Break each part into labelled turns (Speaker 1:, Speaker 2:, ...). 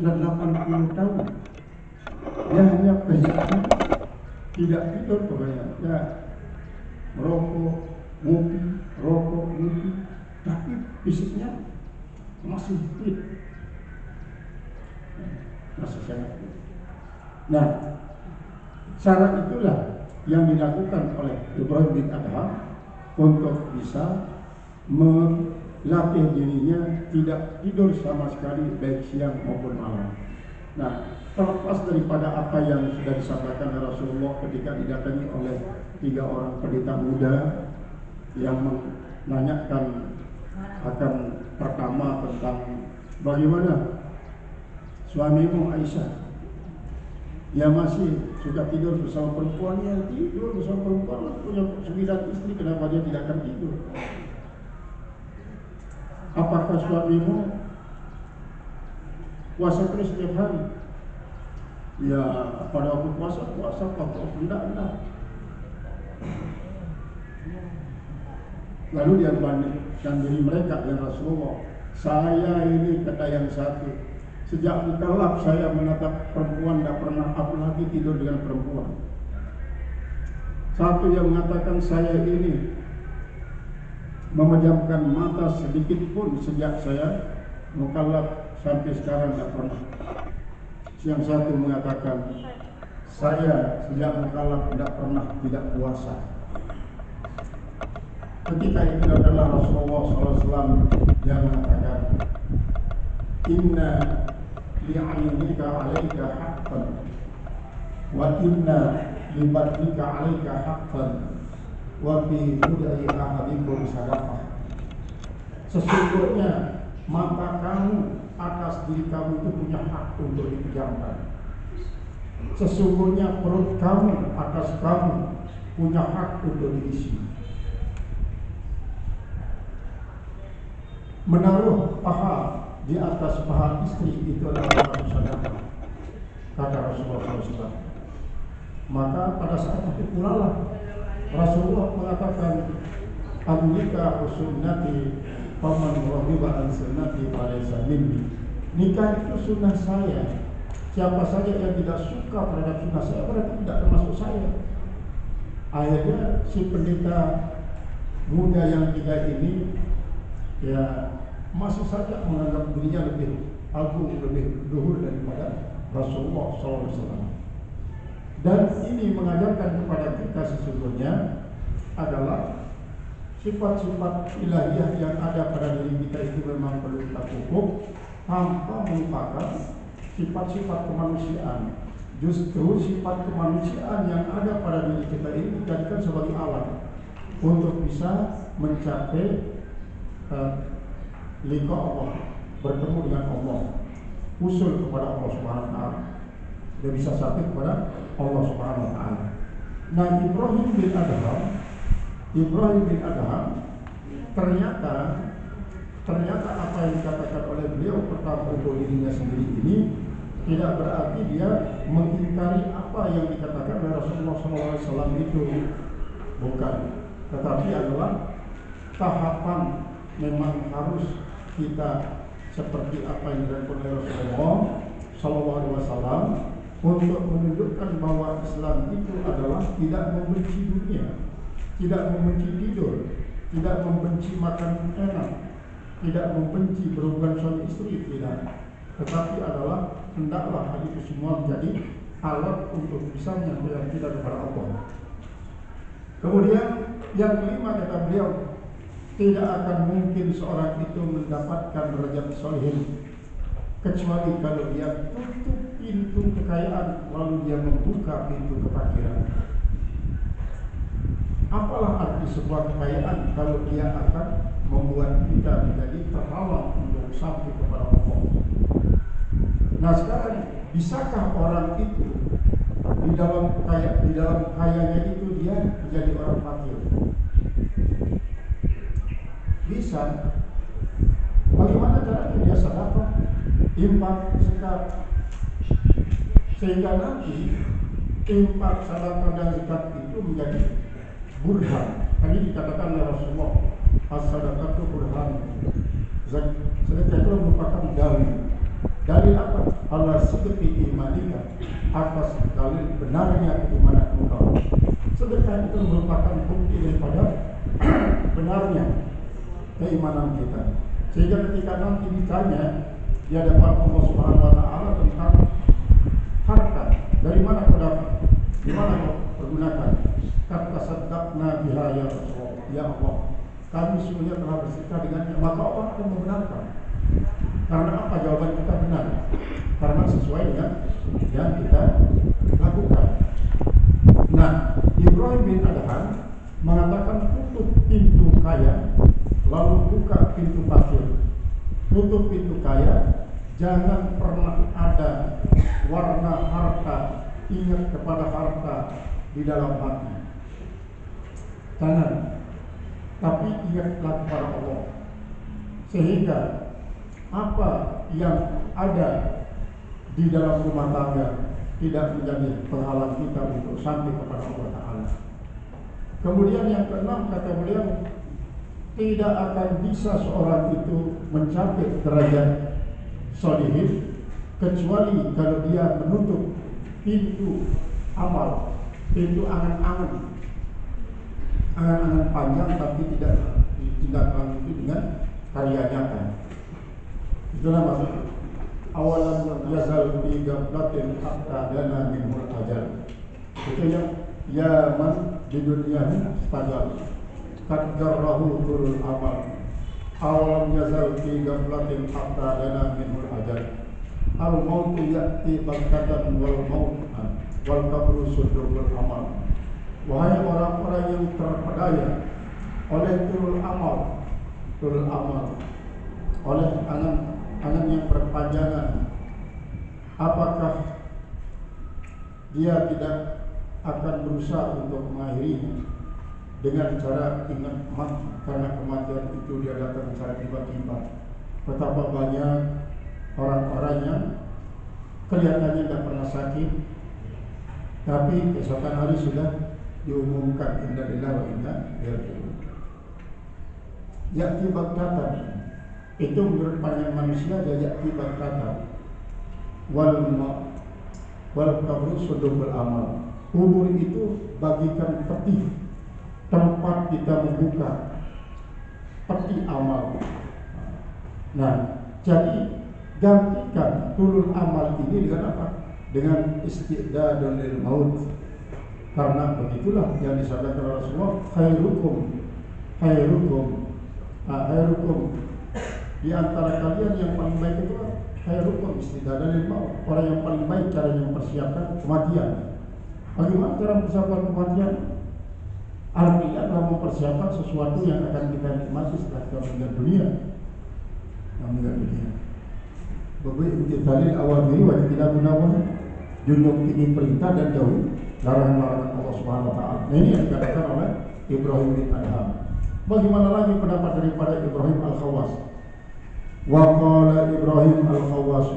Speaker 1: sudah 80 tahun. Dia hanya pengen tidak tidur pokoknya. Ya, merokok, ngopi, rokok, ngopi, tapi fisiknya masih fit, masih sehat. Nah, cara itulah yang dilakukan oleh Ibrahim bin Adham untuk bisa melatih dirinya tidak tidur sama sekali baik siang maupun malam. Nah, terlepas daripada apa yang sudah disampaikan oleh Rasulullah ketika didatangi oleh 3 orang pendeta muda yang menanyakan akan pertama tentang bagaimana suamimu Aisyah, dia masih suka tidur bersama perempuannya, tidur bersama perempuan, punya 9 istri, kenapa dia tidak akan tidur? Apakah suamimu puasa terus setiap hari? Ya, pada waktu puasa, pada waktu enggak. Lalu dia bandingkan diri mereka dengan Rasulullah. Saya ini kata yang satu, sejak mukallaf saya menatap perempuan, tidak pernah apalagi tidur dengan perempuan. Satu yang mengatakan saya ini memejamkan mata sedikit pun sejak saya mukallaf sampai sekarang tidak pernah. Yang satu mengatakan saya sejak mukallaf tidak pernah tidak puasa. Ketika itu adalah Rasulullah SAW yang mengatakan, Inna li'aynika 'alaika haqqan wa inna libatnika 'alaika haqqan wa fi budai ahadikum sadaqah. Sesungguhnya mata kamu atas diri kamu itu punya hak untuk dipejamkan. Sesungguhnya perut kamu atas kamu punya hak untuk diisi. Menaruh paha di atas paha istri itu adalah sedekah, kata Rasulullah SAW. Maka pada saat itu pula lah Rasulullah mengatakan, An-nikah sunnati faman raghiba an sunnati falaysa minni. Nikah itu sunnah saya. Siapa saja yang tidak suka terhadap sunnah saya berarti tidak termasuk saya. Akhirnya si pendeta muda yang 3 ini ya masih saja menganggap dirinya lebih agung, lebih luhur daripada Rasulullah SAW. Dan ini mengajarkan kepada kita sesungguhnya adalah sifat-sifat ilahiyah yang ada pada diri kita itu memang perlu kita pupuk tanpa melupakan sifat-sifat kemanusiaan. Justru sifat kemanusiaan yang ada pada diri kita ini dijadikan sebagai alat untuk bisa mencapai liqa Allah, bertemu dengan Allah, usul kepada Allah Subhanahu wa taala. Dia bisa sampai kepada Allah Subhanahu wa taala. Nah, Ibrahim bin Adham ternyata apa yang dikatakan oleh beliau pertama untuk dirinya sendiri ini tidak berarti dia mengingkari apa yang dikatakan oleh Rasulullah SAW itu, bukan, tetapi adalah tahapan memang harus kita seperti apa yang dilakukan oleh Rasulullah SAW untuk menunjukkan bahwa Islam itu adalah tidak membenci dunia, tidak membenci tidur, tidak membenci makan enak, tidak membenci berhubungan suami istri, tidak, tetapi adalah hendaklah hal itu semua menjadi alat untuk bisa menyampaikan kita kepada Allah. Kemudian yang kelima kata beliau, tidak akan mungkin seorang itu mendapatkan derajat sholihin kecuali kalau dia tutup pintu kekayaan lalu dia membuka pintu kefakiran. Apalah arti sebuah kekayaan kalau dia akan membuat kita menjadi terhalang untuk sampai kepada Allah. Nah sekarang, bisakah orang itu di dalam kayanya itu dia menjadi orang fakir? Bisa. Bagaimana caranya? Dia sedekah, infak, zakat, sehingga nanti infak, sedekah dan zakat itu menjadi burhan. Tadi dikatakan oleh Rasulullah, as-sadaqatu burhan. Sedekah itu merupakan dalil Dalil apa? Allah sidqi imanika, atas dalil benarnya keimanan engkau. Sedekah itu merupakan bukti daripada benarnya keimanan kita. Sehingga ketika nanti ditanya di hadapan Allah Subhanahu wa taala tentang harta, dari mana kau dapat? Di mana kau pergunakan? Kata saddaqna biha ya Rasulullah, ya Allah, kami semuanya telah bersedekah dengannya. Maka Allah akan membenarkan. Karena apa? Jawaban kita benar. Karena sesuai dengan yang kita lakukan. Nah, Ibrahim bin Adham mengatakan tutup pintu kaya, lalu buka pintu fakir. Tutup pintu kaya, jangan pernah ada warna harta, ingat kepada harta di dalam hati. Jangan, tapi ingatlah kepada Allah. Sehingga apa yang ada di dalam rumah tangga tidak menjadi penghalang kita untuk sampai kepada Allah Ta'ala. Kemudian yang keenam, kata beliau, tidak akan bisa seorang itu mencapai derajat sholihin kecuali kalau dia menutup pintu amal, pintu angan-angan panjang tapi tidak ditindaklanjuti dengan karya nyata. Itulah maksud awalan yazal fi ghaflatin hatta dana minhul ajal. Itu yang yaman di dunia stagal qad jarrahu turul amal. Awalam yazal fi ghaflatin hatta dana minhul ajal. Al mautu ya'ti baghtatan wal maut wal qabru sudurul amal. Wahai orang-orang yang terpedaya oleh turul amal, oleh angan yang berpanjangan, apakah dia tidak akan berusaha untuk mengakhirinya dengan cara ingat mati? Karena kematian itu dia datang secara tiba-tiba. Betapa banyak orang-orang yang kelihatannya tidak pernah sakit, tapi keesokan hari sudah diumumkan inna lillahi wa inna ilaihi raji'un. Ya'ti baghtatan, itu menurut pandangan manusia dia ya'ti baghtatan. Wal qabru sudurul amal. Kubur itu bagikan peti, tempat kita membuka peti amal. Nah, jadi gantikan tulul amal ini dengan apa? Dengan istidadul lil maut. Karena begitulah yang disampaikan Rasulullah, khairukum di antara kalian yang paling baik itu khairukum istidadan lil maut. Orang yang paling baik cara yang mempersiapkan kematian. Bagaimana cara mempersiapkan kematian? Artinya adalah mempersiapkan sesuatu yang akan kita nikmati setelah kita meninggal dunia. Begitu imtithalil awamiri wa tidak munawwah, junjung tinggi perintah dan jauhi larangan-larangan Allah Subhanahu wa taala. Nah, ini yang dikatakan oleh Ibrahim bin Adham. Bagaimana lagi pendapat daripada Ibrahim Al-Khawas? Wa qala Ibrahim Al-Khawas,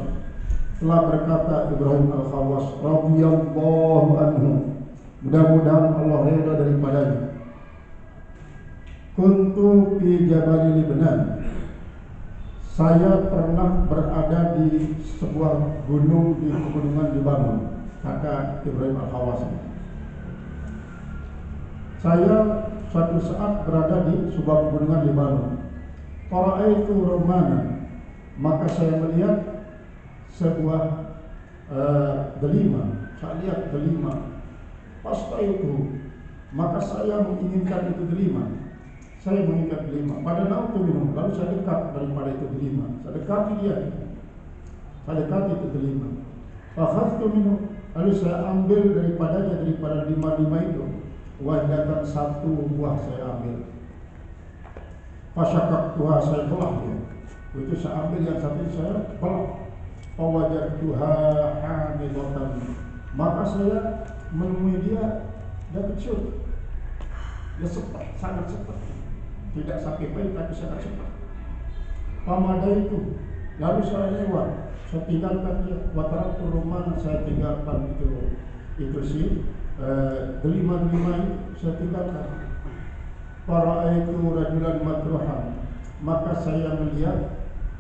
Speaker 1: telah berkata Ibrahim Al-Khawas radhiyallahu anhu, mudah-mudahan Allah redha daripadanya. Kuntu fi Jabal Libnan, saya pernah berada di sebuah gunung di pegunungan Libanon, kata Ibrahim Al-Khawas. Saya suatu saat berada di sebuah pegunungan Libanon. Qara'aitu rumana, maka saya melihat sebuah delima. Saya lihat delima. Pastaitu, maka saya menginginkan itu delima. Saya mengingat delima. Pada nautu minum, lalu saya dekat daripada itu delima. Saya dekati dia. Saya dekati itu delima. Fakhadtu minhu, lalu saya ambil daripada lima itu. Wahidatan, satu buah saya ambil. Fasyakaktuha, saya belah dia. Itu saya ambil yang satu, saya belah. Fawajadtuha hamidatan, maka saya menemui dia kecil. Dia cepat, sangat cepat. Tidak sampai pahit tapi sangat cepat. Pamada itu, lalu saya lewat, saya tinggalkan dia. Wataraktu rumah, saya tinggalkan itu sih delima-delima itu saya tinggalkan. Fara'aitu rajulan madruhan, maka saya melihat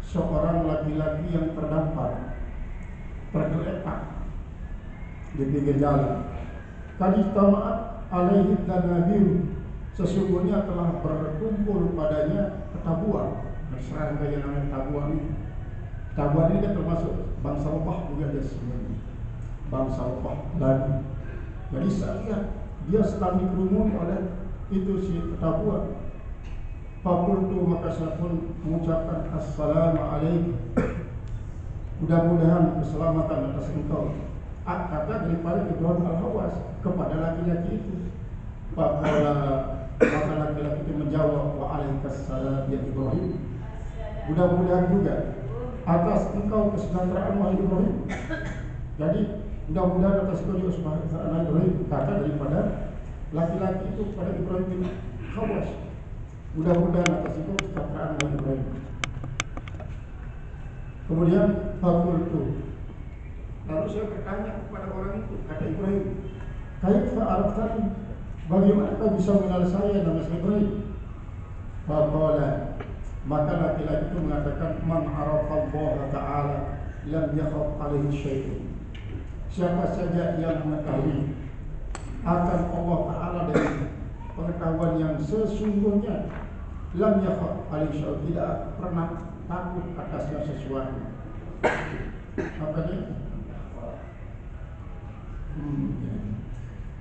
Speaker 1: seorang laki-laki yang terdampar. tergeletak di pinggir jalan. Kad istama'at alaihi danabiru, sesungguhnya telah berkumpul padanya ketabuhan. Serangga yang namanya ketabuhan ini. Ketabuhan ini kan termasuk bangsa lebah juga dia sebenarnya. Bangsa lebah lagi. Jadi saya lihat dia sedang dikerumuni oleh itu si ketabuhan. Fakultu, maka saya pun mengucapkan assalamualaikum, mudah-mudahan keselamatan atas engkau. Kata daripada Ibrahim al-Hawas kepada laki-laki itu. Maka laki-laki itu menjawab, waalaikumsalam ya Ibrahim, mudah-mudahan juga atas engkau kesejahteraan wahai Ibrahim. Jadi mudah-mudahan atas engkau juga kesejahteraan Ibrahim, kata daripada laki-laki itu kepada Ibrahim bin Hawas, mudah-mudahan atas engkau kesejahteraan wahai Ibrahim. Kemudian fakultu, lalu saya bertanya kepada orang itu, kata Ibrahim, kaifa araftani, bagaimana kau bisa mengenal saya, nama saya Ibrahim? Faqala, maka laki-laki itu mengatakan, man arafa Allah Ta'ala lam yakhaf alaihi syai'un, siapa saja yang mengetahui akan Allah Ta'ala dari pengetahuan yang sesungguhnya, lam yakhaf alaihi syai'un, tidak pernah takut atasnya sesuatu. Apa dia?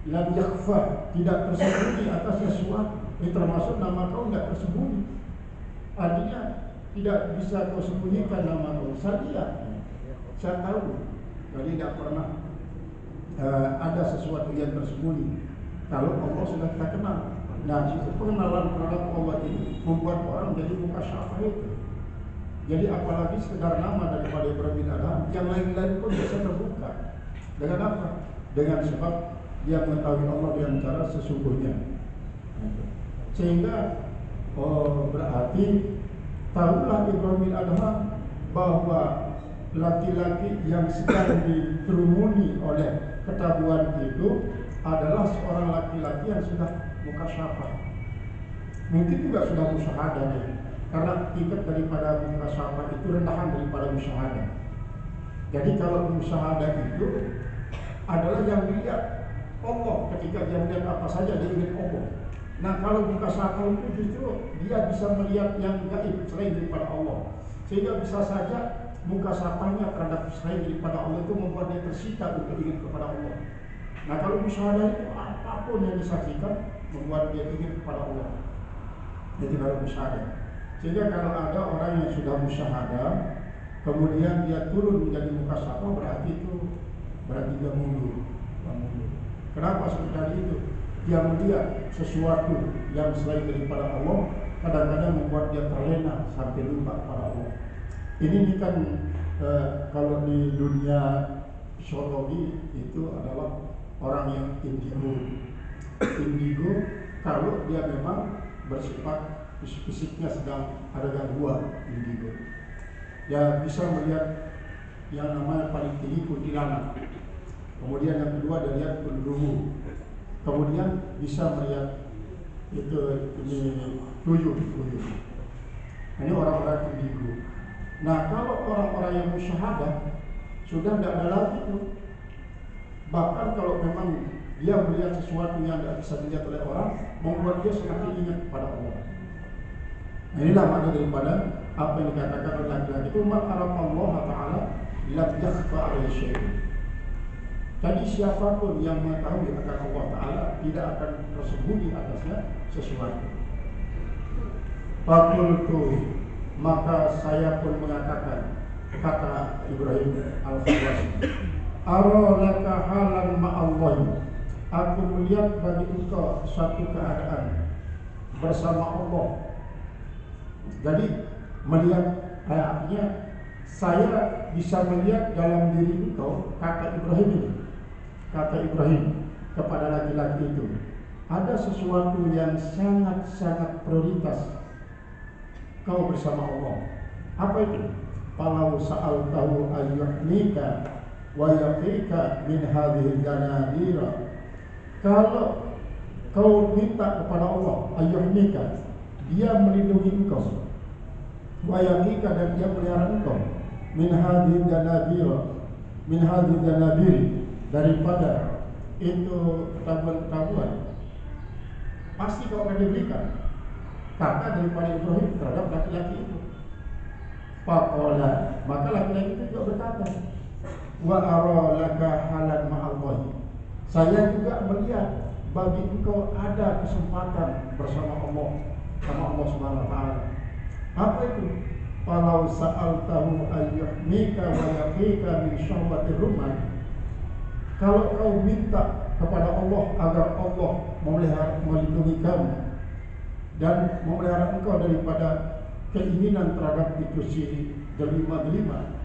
Speaker 1: Lam yakhfa, tidak tersembunyi atas sesuatu. Ini termasuk nama kau tidak tersembunyi. Artinya tidak bisa kau sembunyikan nama kau. Saya tahu. Jadi tidak pernah ada sesuatu yang tersembunyi. Kalau Allah sudah kita kenal. Nah, itu pengenalan terhadap Allah ini membuat orang jadi mukasyafah itu. Jadi apalagi sekedar nama daripada Ibrahim bin Adham, yang lain-lain pun bisa terbuka. Dengan apa? Dengan sebab dia mengetahui Allah dengan cara sesungguhnya. Sehingga berarti tahulah Ibrahim bin Adham bahwa laki-laki yang sedang dikerumuni oleh ketabuhan itu adalah seorang laki-laki yang sudah mukasyafah. Mungkin juga sudah musyahadah ya. Karena tingkat daripada mukasyafah itu rendahan daripada musyahadah. Jadi kalau musyahadah itu adalah yang dilihat Allah, ketika dia melihat apa saja dia ingat Allah. Nah kalau mukasyafah itu justru dia bisa melihat yang gaib selain daripada Allah, sehingga bisa saja mukasyafahnya terhadap selain daripada Allah itu membuat dia tersita untuk ingat kepada Allah. Nah kalau musyahadah itu apapun yang disaksikan membuat dia ingat kepada Allah. Jadi kalau musyahadah. Sehingga kalau ada orang yang sudah musyahadah kemudian dia turun menjadi mukasyafah, berarti dia mundur. Kenapa seperti itu? Dia melihat sesuatu yang selain daripada Allah, kadang-kadang membuat dia terlena sampai lupa pada Allah. Ini kan kalau di dunia psikologi itu adalah orang yang indigo. Indigo kalau dia memang bersifat fisiknya sedang ada gangguan indigo, ya bisa melihat yang namanya paling tinggi kuntilanak. Kemudian yang kedua dia lihat pendumu. Kemudian bisa melihat ini tuyul. Ini orang-orang indigo. Nah kalau orang-orang yang musyahadah sudah tidak ada lagi itu. Bahkan kalau memang dia melihat sesuatu yang tidak bisa dilihat oleh orang, membuat dia semakin ingat kepada Allah. Nah, inilah makna daripada apa yang dikatakan oleh laki-laki itu, man arafa Allah Ta'ala lam yakhfa alaihi syai'un. Jadi siapapun yang mengetahui akan Allah Ta'ala tidak akan tersembunyi atasnya sesuatu. Fakultu, maka saya pun mengatakan, kata Ibrahim al-Hawas, aralaka halan ma'allahi, aku melihat bagi engkau satu keadaan bersama Allah. Jadi melihat artinya saya bisa melihat dalam diri engkau, kata Ibrahim ini. Kata Ibrahim kepada laki-laki itu, ada sesuatu yang sangat-sangat prioritas kau bersama Allah. Apa itu? Falau sa'altahu ayyuhnika wa yaqika min hadhihi janadira. Kalau kau minta kepada Allah ayyuhnika, dia melindungi engkau, wa yaqika, dan dia melihara engkau, min hadhihi janadira, min hadhihi janabir, daripada itu ketabuan pasti kau akan diberikan. Kata daripada Ibrahim terhadap laki-laki itu. Faqala, maka laki-laki itu juga berkata, wa ara laka halan ma'allahi, saya juga melihat bagi engkau ada kesempatan bersama Allah, sama Allah Subhanahu wa taala. Apa itu? Falau sa'altahu ayyuhmika wa yaqika min syahwatir rumah, kalau kau minta kepada Allah agar Allah melindungi kamu dan memelihara engkau daripada keinginan terhadap itu si delima-delima,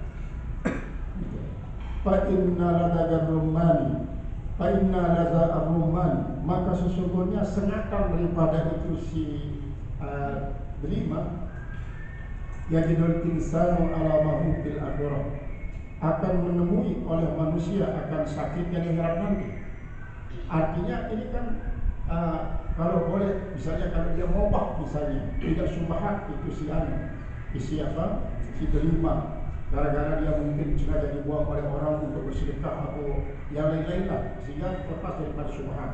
Speaker 1: fa inna ladagar rumani, fa inna ladagar rumani, maka sesungguhnya sengatan daripada itu si delima, yajidul insanu ala mahu fil akhirah, akan menemui oleh manusia akan sakitnya di akhirat nanti. Artinya ini kan kalau boleh, misalnya kalau dia mobah, misalnya tidak subhat itu si delima, gara-gara dia mungkin sengaja dibuang oleh orang untuk bersedekah atau yang lain-lain lah, sehingga lepas daripada subhat,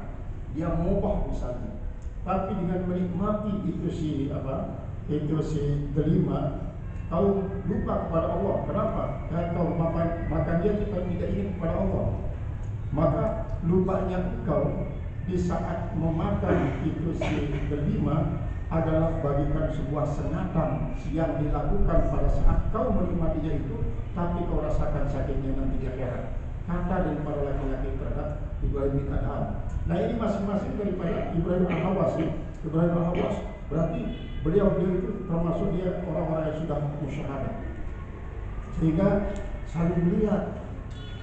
Speaker 1: dia mobah misalnya. Tapi dengan menikmati itu si delima, kau lupa kepada Allah. Kenapa? Karena kau makan dia supaya tidak ingat kepada Allah. Maka lupanya engkau di saat memakan itu si delima adalah bagikan sebuah sengatan yang dilakukan pada saat kau menikmatinya itu, tapi kau rasakan sakitnya nanti di akhirat. Kata daripada laki-laki terhadap Ibrahim bin Adham. Nah ini masing-masing daripada Ibrahim al-Hawas. Ibrahim al-Hawas berarti beliau itu termasuk dia orang-orang yang sudah musyahadah, sehingga selalu melihat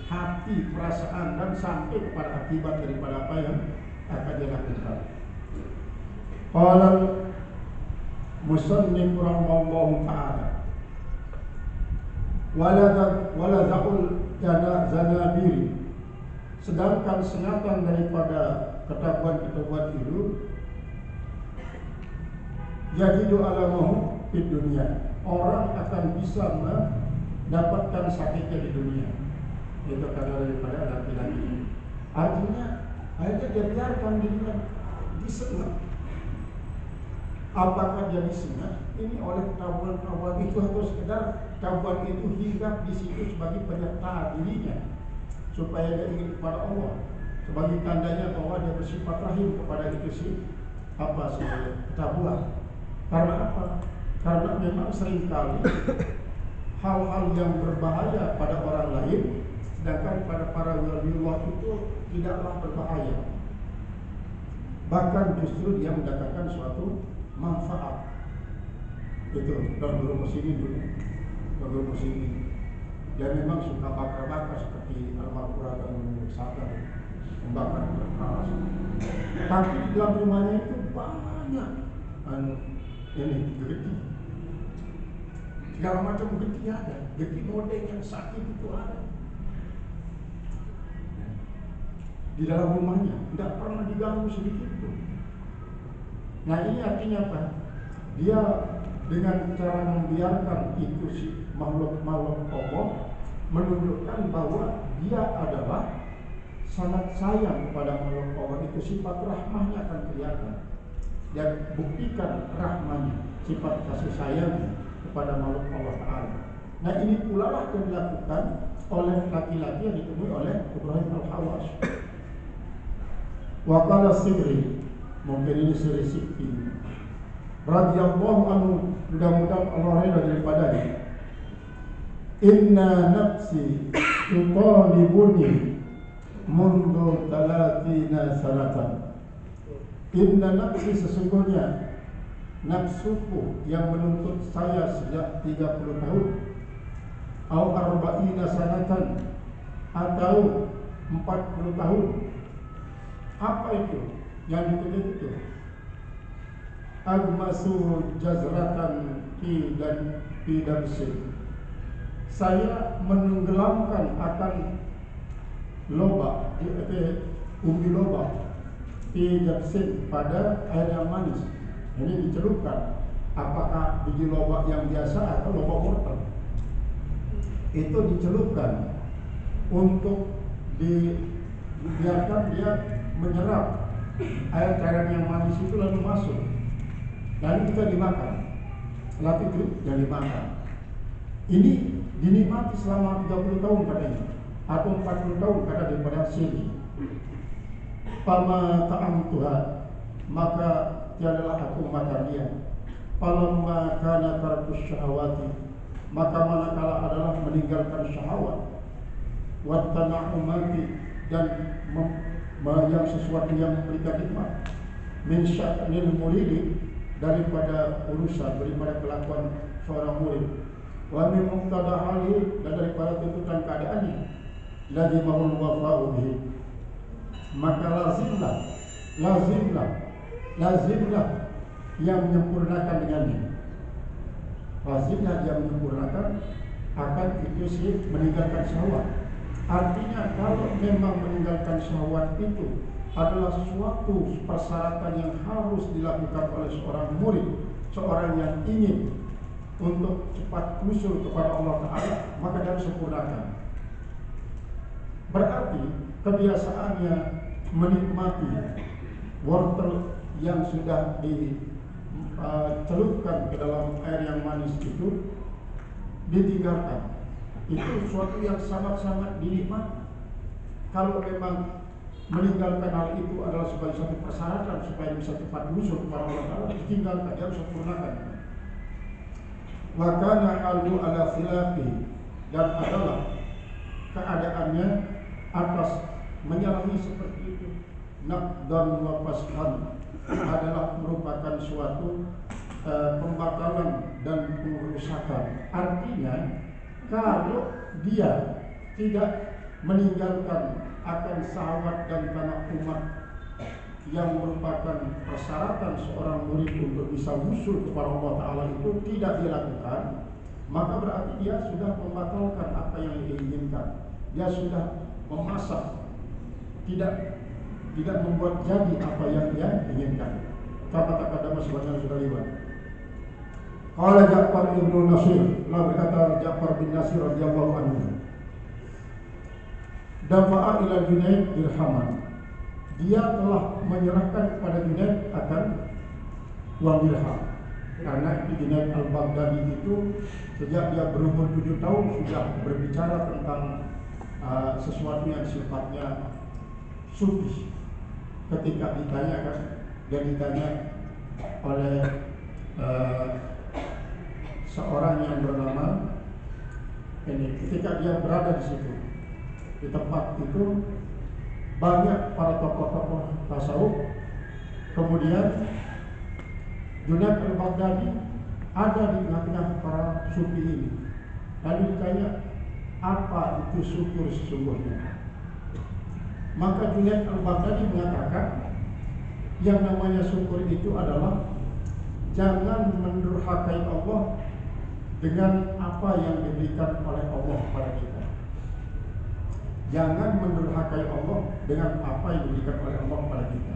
Speaker 1: hati, perasaan dan sampai kepada akibat daripada apa yang akan dia lakukan. Qala musannif rahimahullahu ta'ala, waladhul zanabiri, sedangkan sengatan daripada ketabuan-ketabuan itu, yajidu alamahu di dunia, orang akan bisa mendapatkan sakitnya di dunia. Itu kata daripada laki-laki. Artinya akhirnya dia biarkan dirinya disengat. Apakah dia disengat ini oleh ketabuan itu atau sekedar ketabuan itu hinggap di situ sebagai penyerta dirinya supaya dia ingin kepada Allah, sebagai tandanya bahwa dia bersifat rahim kepada itu si ketabuan. Karena apa? Karena memang seringkali hal-hal yang berbahaya pada orang lain, sedangkan pada para waliullah itu tidaklah berbahaya. Bahkan justru dia mendatangkan suatu manfaat. Itu Don Guru Muslimin dulu. Don Guru Muslimin, dia memang suka bakar-bakar seperti Al-Maqurah dan Sadar, membakar keras. Tapi di dalam rumahnya itu banyak ini geti, segala macam geti ada, geti modeng yang sakit itu ada di dalam rumahnya, tidak pernah diganggu sedikit pun. Nah ini artinya apa? Dia dengan cara membiarkan itu si makhluk-makhluk Allah menunjukkan bahwa dia adalah sangat sayang kepada makhluk Allah, itu sifat rahmahnya akan kelihatan. Dan buktikan rahmanya, sifat kasih sayang kepada makhluk Allah Ta'ala. Nah ini pula lah yang dilakukan oleh laki-laki yang ditemui oleh Ibrahim al-Hawas. Wa qala Sibri, mungkin ini Sibri Sikti radhiyallahu anhu, mudah-mudahan Allah redha daripadanya. Inna nafsi tutalibuni mundu 30 sanatan. Inna nafsi, sesungguhnya nafsuku yang menuntut saya sejak 30 tahun, au arba'ina sanatan, atau 40 tahun. Apa itu yang dituntut itu? Agmasu jazratan fi damsin, saya menenggelamkan akan lobak, umbi lobak, fi damsin, pada air yang manis. Ini dicelupkan. Apakah biji lobak yang biasa atau lobak wortel? Itu dicelupkan untuk dibiarkan dia menyerap air cairan yang manis itu lalu masuk, lalu kita dimakan. Lalu itu yang dimakan. Ini dinikmati selama 30 tahun katanya, atau 40 tahun kata daripada sini. Pama ta'am Tuhan, maka tiadalah aku makan dia. Palamma kana tarkus syahawati, maka manakala adalah meninggalkan syahwat, wa tana'umati, dan yang sesuatu yang memberikan nikmat, min sya'nil muridi, daripada urusan, daripada kelakuan seorang murid, wa min muqtada hali, dan daripada tuntutan keadaannya, lazimahul wafa'u bihi, maka lazimlah yang menyempurnakan dengannya. Lazimlah yang menyempurnakan akan itu sih meninggalkan syahwat. Artinya kalau memang meninggalkan syahwat itu adalah suatu persyaratan yang harus dilakukan oleh seorang murid, seorang yang ingin untuk cepat usul kepada Allah Ta'ala, maka dia harus sempurnakan. Berarti kebiasaannya menikmati wortel yang sudah dicelupkan ke dalam air yang manis itu ditinggalkan. Itu suatu yang sangat-sangat dinikmati. Kalau memang meninggalkan hal itu adalah sebagai satu persyaratan supaya bisa cepat usul kepada Allah Ta'ala, ditinggalkan, dia harus sempurnakan. Wa kana halu ala khilafi, dan adalah keadaannya atas menyalahi seperti itu, naqdan wa fashan, adalah merupakan suatu pembatalan dan pengerusakan. Artinya kalau dia tidak meninggalkan akan syahwat dan tana'umat yang merupakan persyaratan seorang murid untuk bisa usul kepada Allah Ta'ala itu tidak dilakukan, maka berarti dia sudah membatalkan apa yang diinginkan. Dia sudah memasak, tidak membuat jadi apa yang dia inginkan. Kata-kata sebagaimana sudah lewat. Qala Ja'far ibn Nasir, lah berkata Ja'far bin Nasir radhiyallahu anhu, dafa'a ila Junaid dirhaman, dia telah menyerahkan kepada Junaid akan uang dirham. Karena Junaid al-Baghdadi itu sejak dia berumur 7 tahun sudah berbicara tentang sesuatu yang sifatnya sufi. Ketika ditanya oleh seorang yang bernama ini, ketika dia berada di situ, di tempat itu banyak para tokoh-tokoh tasawuf. Kemudian Junaid al-Baghdadi ada di tengah-tengah para sufi ini. Lalu ditanya, apa itu syukur sesungguhnya? Maka Junaid al-Baghdadi mengatakan, yang namanya syukur itu adalah jangan mendurhakai Allah dengan apa yang diberikan oleh Allah pada kita. Jangan mendurhakai Allah dengan apa yang diberikan oleh Allah pada kita.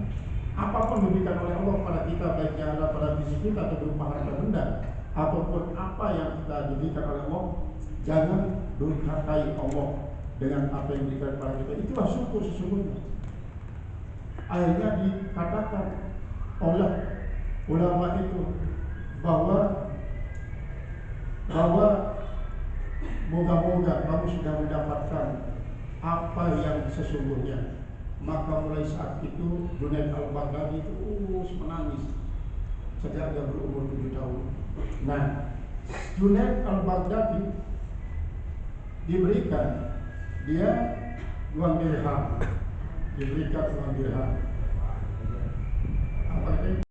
Speaker 1: Apapun diberikan oleh Allah pada kita, baik yang ada pada fisik kita atau berupa harta benda, ataupun apa yang kita diberikan oleh Allah, jangan durhakai Allah dengan apa yang diberikan pada kita. Itulah syukur sesungguhnya. Akhirnya dikatakan oleh ulama itu bahwa moga-moga kamu sudah mendapatkan apa yang sesungguhnya. Maka mulai saat itu Junaid al-Baghdadi itu terus menangis sejak dia berumur 7 tahun. Nah, Junaid al-Baghdadi diberikan dia uang dirham, diberikan uang dirham. Apa itu?